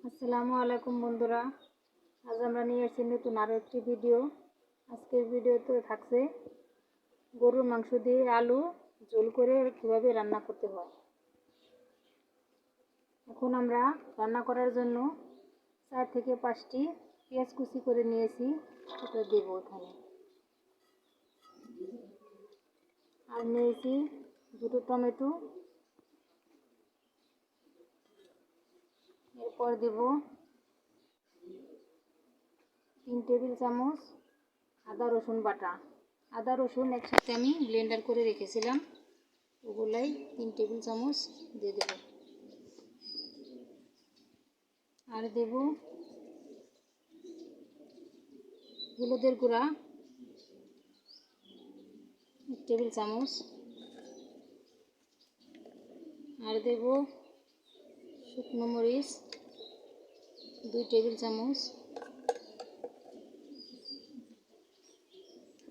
আসসালামু আলাইকুম বন্ধুরা, আজ আমরা নিয়ে এসেছি নতুন আরও একটি ভিডিও। আজকের ভিডিওতে থাকছে গরুর মাংস দিয়ে আলু ঝোল করে কীভাবে রান্না করতে হয়। এখন আমরা রান্না করার জন্য 4 থেকে 5টি পেঁয়াজ কুচি করে নিয়েছি, এটা দেবো এখানে। আর নিয়েছি 2টো টমেটো, এরপর দেব 3 টেবিল চামচ আদা রসুন বাটা। আদা রসুন একসাথে আমি ব্লেন্ডার করে রেখেছিলাম, ওগুলাই 3 টেবিল চামচ দিয়ে দেব। আর দেব হলুদের গুঁড়া 1 টেবিল চামচ। আর দেব শুকনো মরিচ 2 টেবিল চামচ।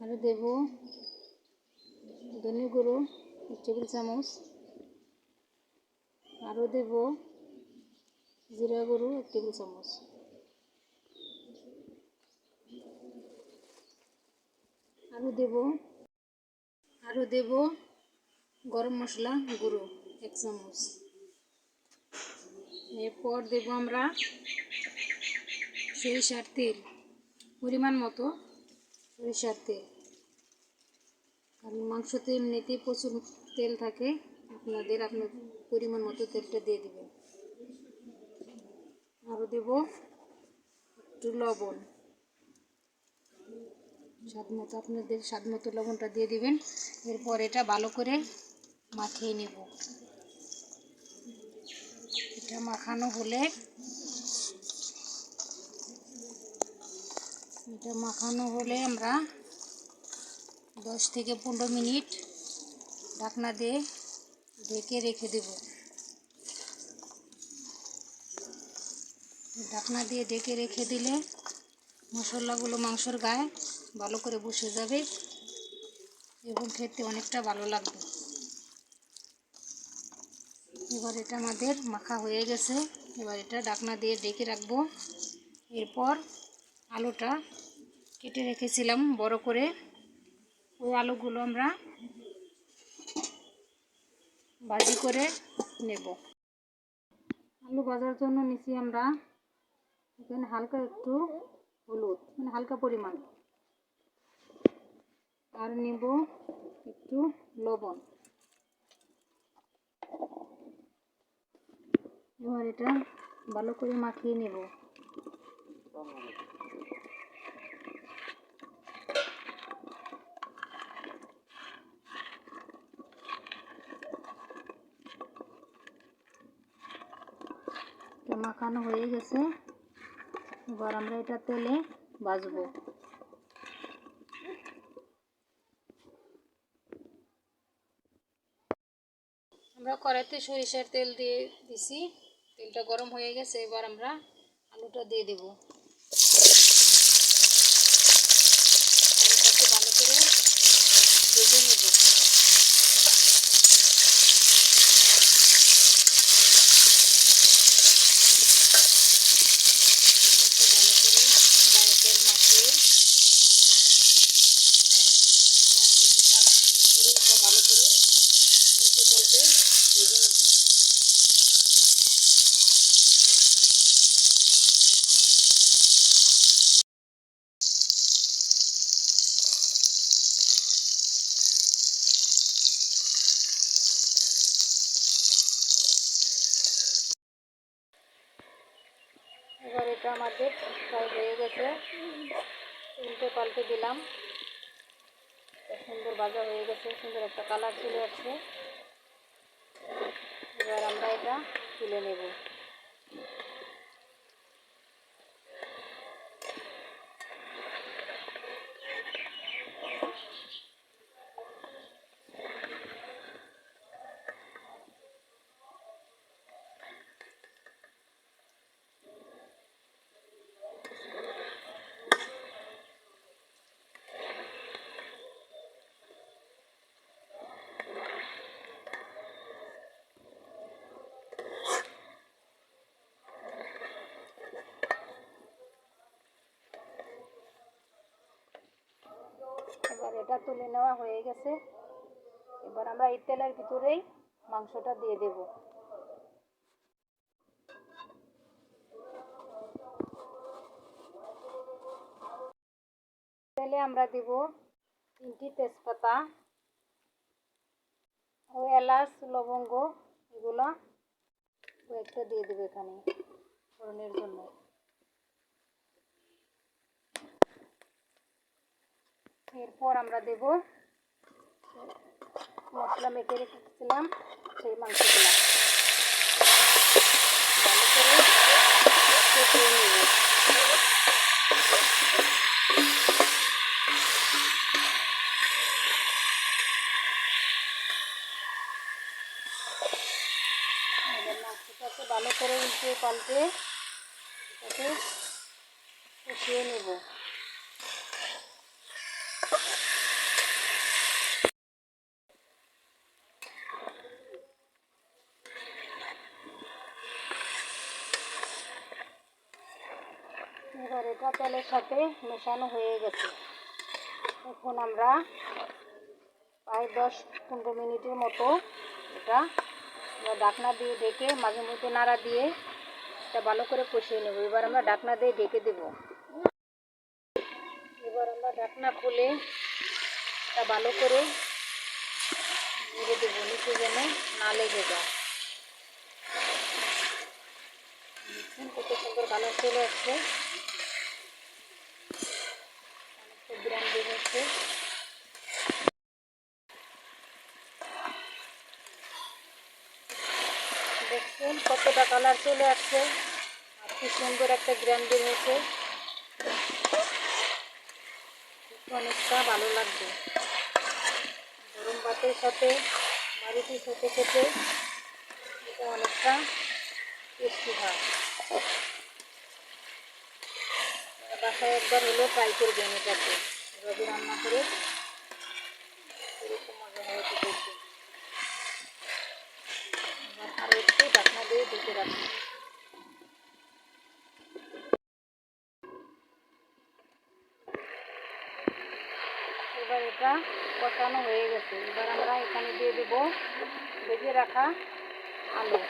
আর দেব ধনে গুঁড়ো 1 টেবিল চামচ। আরও দেব জিরা গুঁড়ো 1 টেবিল চামচ। আরও দেব গরম মশলা গুঁড়ো 1 চামচ। এরপর দেব আমরা সরিষার তেল, পরিমাণ মতো সরিষার তেল, কারণ মাংসতে এমনিতেই প্রচুর তেল থাকে, আপনার পরিমাণ মতো তেলটা দিয়ে দেবেন। আরও দেব একটু লবণ, আপনাদের স্বাদ মতো লবণটা দিয়ে দিবেন। এরপর এটা ভালো করে মাখিয়ে নেব। এটা মাখানো হলে আমরা 10 থেকে 15 মিনিট ঢাকনা দিয়ে ঢেকে রেখে দেব। ঢাকনা দিয়ে ঢেকে রেখে দিলে মশলাগুলো মাংসর গায়ে ভালো করে বসে যাবে এবং খেতে অনেকটা ভালো লাগবে। এবার এটা আমাদের মাখা হয়ে গেছে, এবার এটা ঢাকনা দিয়ে ঢেকে রাখবো। এরপর আলুটা কেটে রেখেছিলাম বড় করে, ওই আলুগুলো আমরা ভাজি করে নেব। আলু ভাজার জন্য নিচ্ছি আমরা এখানে হালকা একটু হলুদ, হালকা পরিমাণ, আর নেব একটু লবণ। এবার এটা ভালো করে মাখিয়ে নেব। মাখানো হয়ে গেছে, এবার আমরা এটা তেলে ভাজবো। আমরা কড়াইতে সরিষার তেল দিয়ে দিছি, তেলটা গরম হয়ে গেছে, এবার আমরা আলুটা দিয়ে দেব। আলুটাকে ভালো করে ভেজে নেব। এবার এটা আমাদের ফ্রাই হয়ে গেছে, উল্টে পাল্টে দিলাম, সুন্দর ভাজা হয়ে গেছে, সুন্দর একটা কালার চলে আসছে। এবার আমরা এটা তুলে নেব। তুলে নেওয়া হয়ে গেছে। এবার আমরা এই তেলের ভিতরেই মাংসটা দিয়ে দেব। তেলে আমরা দেব 3টি তেজপাতা ও এলাচ, লবঙ্গ, এগুলো কয়েকটা দিয়ে দেবো এখানে ফোড়নের জন্য। এরপর আমরা দেব মশলা মেখে রেখেছিলাম সেই মাংসগুলো, ভালো করে কষিয়ে নেব। এবার মাংসটাকে ভালো করে উল্টে পাল্টে এটাকে কষিয়ে নেব। এবার এটা তেলের সাথে মেশানো হয়ে গেছে। এখন আমরা প্রায় 10-15 মিনিটের মতো এটা ঢাকনা দিয়ে ঢেকে মাঝে মধ্যে নাড়া দিয়ে এটা ভালো করে কষিয়ে নেব। এবার আমরা ঢাকনা দিয়ে ঢেকে দেব। এবার আমরা ঢাকনা খুলে এটা ভালো করে নেড়ে দেবো, নিচে যেন না লেগে যায়। কত সুন্দর কালার চলে আসছে, অনেকটা গ্রাম বের হচ্ছে। দেখছেন কতটা কালার চলে আসছে আর কি সুন্দর একটা গ্রাম বের হয়েছে। অনেকটা ভালো লাগবে গরম ভাতের সাথে বা রুটির সাথে খেতে, এটা অনেকটা টেস্টি হয়। বাসায় একবার হলেও ট্রাই করবেন এটাকে, এভাবে রান্না করে এরকম মজা হয়েছে দেখবেন। এবার আরও একটু ঢাকনা দিয়ে ঢেকে রাখবেন। এবার এটা কষানো হয়ে গেছে। এবার আমরা এখানে দিয়ে দেব ভেজে রাখা আলু।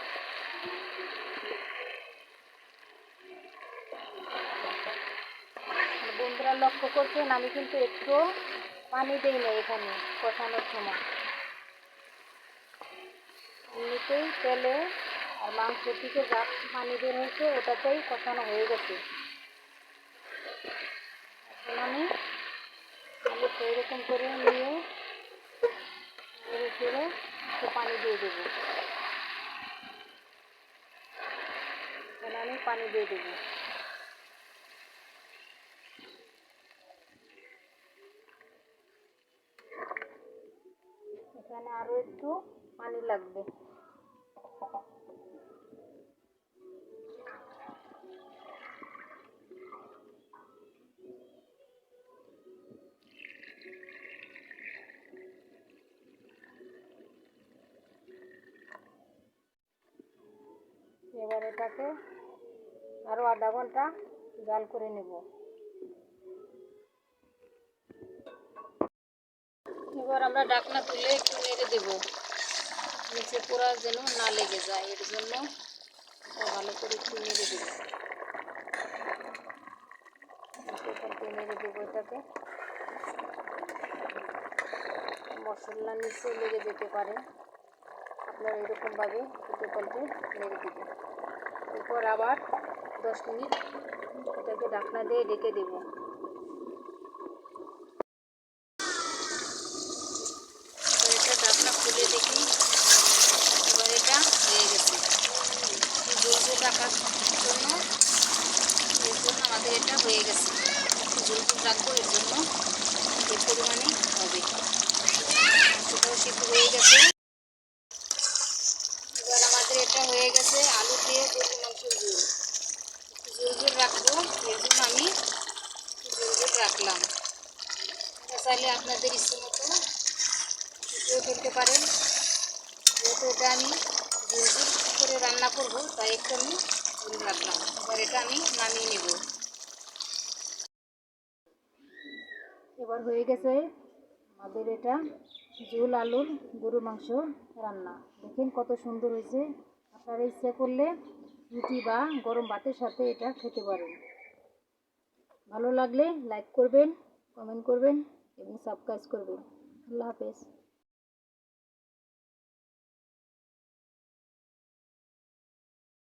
বন্ধুরা লক্ষ্য করছেন আমি কিন্তু একটু পানি দিই না এখানে কষানোর সময়, এমনিতেই তেলে আর মাংস থেকে যা পানি বের হয়েছে ওটাতেই কষানো হয়ে গেছে। এখন আমি আলু এরকম করে নিয়ে নেড়ে চেড়ে একটু পানি দিয়ে দেবো। এখানে আমি পানি দিয়ে দেবো। এখানে আরও একটু পানি লাগবে। এবার এটাকে আরও আধা ঘন্টা জাল করে নেব। এবার আমরা ঢাকনা তুলে একটু নেড়ে দেব, নিচে পোড়া যেন না লেগে যায়, এর জন্য ভালো করে একটু নেড়ে দেব। নেড়ে দেবো এটাকে, মশলা নিচে লেগে যেতে পারে, আপনারা এরকমভাবে উল্টে পাল্টে নেড়ে দেবেন। এরপর আবার 10 মিনিট এটাকে ঢাকনা দিয়ে ঢেকে দেব। এটা ঢাকনা খুলে দেখি, এবার এটা হয়ে গেছে। ঝোল ঝোল রাখার জন্য আমাদের এটা হয়ে গেছে। ঝোল ঝোল রাখবো, এর জন্য এই পরিমাণে হবে। মাংসটাও সিদ্ধ হয়ে গেছে। এবার আমাদের এটা হয়ে গেছে আলু দিয়ে গরুর মাংসের ঝোল। ঝোল ঝোল রাখবো, এর জন্য আমি ঝোল ঝোল রাখলাম। চাইলে আপনাদের ইচ্ছে মতো ফুটিয়ে ফেলতে পারেন। যেহেতু এটা আমি ঝোল ঝোল করে রান্না করব, তাই একটু আমি ঝোল রাখলাম। এবার এটা আমি নামিয়ে নেব। এবার হয়ে গেছে আমাদের এটা ঝোল আলুর গরুর মাংস রান্না। দেখেন কত সুন্দর হয়েছে। আপনারা ইচ্ছা করলে রুটি বা গরম ভাতের সাথে এটা খেতে পারেন। ভালো লাগলে লাইক করবেন, কমেন্ট করবেন এবং সাবস্ক্রাইব করবেন। আল্লাহ হাফেজ।